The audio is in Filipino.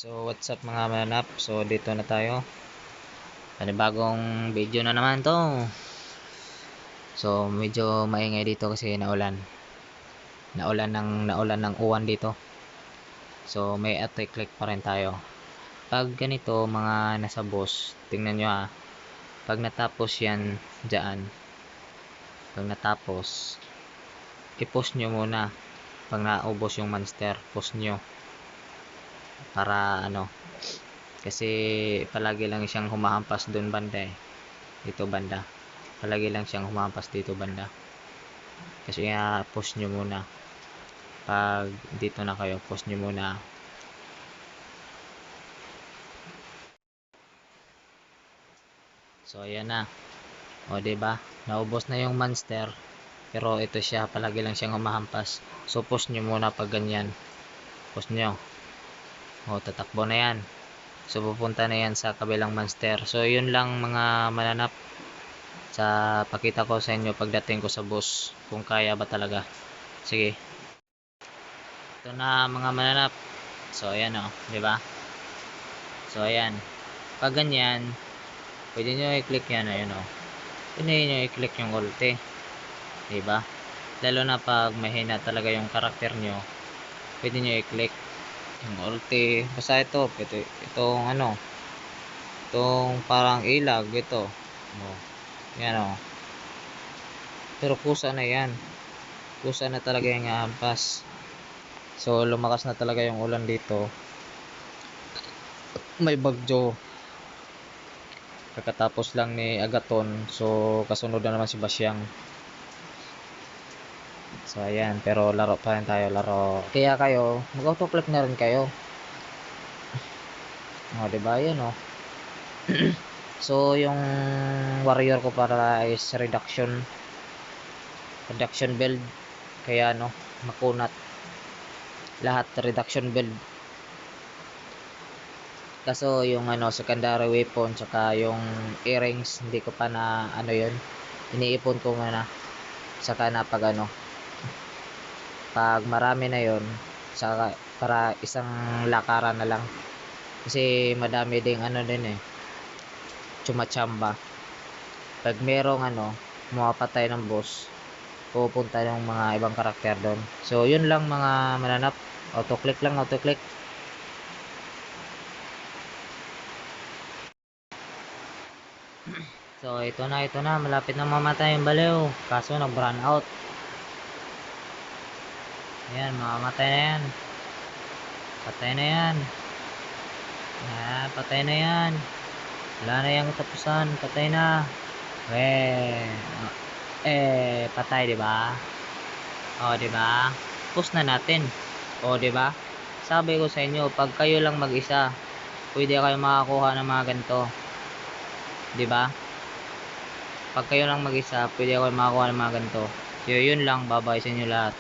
So what's up mga manap, so dito na tayo, panibagong video na naman to. So medyo maingay dito kasi naulan ng uwan dito. So may click pa rin tayo. Pag ganito mga nasa boss, tingnan nyo ha, pag natapos yan dyan, pag natapos i-post nyo muna. Pag naubos yung monster, post nyo para kasi palagi lang siyang humahampas doon banda dito banda, palagi lang siyang humahampas dito banda. Kasi post nyo muna pag dito na kayo, post nyo muna. So ayan na, o diba naubos na yung monster, pero ito siya, palagi lang siyang humahampas. So post nyo muna pag ganyan, post nyo, tatakbo na yan. So pupunta na yan sa kabilang monster. So yun lang mga mananap, sa pakita ko sa inyo pagdating ko sa boss, kung kaya ba talaga. Sige, ito na mga mananap. So ayan di ba? So ayan, pag ganyan pwede nyo i-click yan, pwede nyo i-click yung ulti, di ba? Lalo na pag mahina talaga yung karakter nyo, pwede nyo i-click yung ulti. Basta itong itong parang ilag ito, yan pero kusa na yan, kusa na talaga yung hampas. So lumakas na talaga yung ulan dito, may bagyo kakatapos lang ni Agaton. So kasunod na naman si Basyang. So ayan, pero laro pa rin tayo, laro. Kaya kayo mag autoclick na rin kayo, diba? Yan so yung warrior ko para is reduction build, kaya makunat lahat, reduction build. Kaso yung secondary weapon tsaka yung earrings hindi ko pa na yun, iniipon ko muna. Saka na pag marami na yun, saka para isang lakaran na lang, kasi madami ding din chumachamba. Pag merong mapatay ng boss, pupunta yung mga ibang karakter doon. So yun lang mga mananap, autoclick lang, autoclick. So ito na, malapit na mamatay yung baliw, kaso nag run out. Ayan, mamamatay na yan, patay na yan, patay na yan, wala na yung tapusan, patay na. Patay, di ba? Di ba? Push na natin. Di ba? Sabi ko sa inyo, pag kayo lang mag-isa, pwede kayo makakuha ng mga ganito. Di ba? Pag kayo lang mag-isa, pwede kayo makakuha ng mga ganito. So, yun lang, bye-bye sa inyo lahat.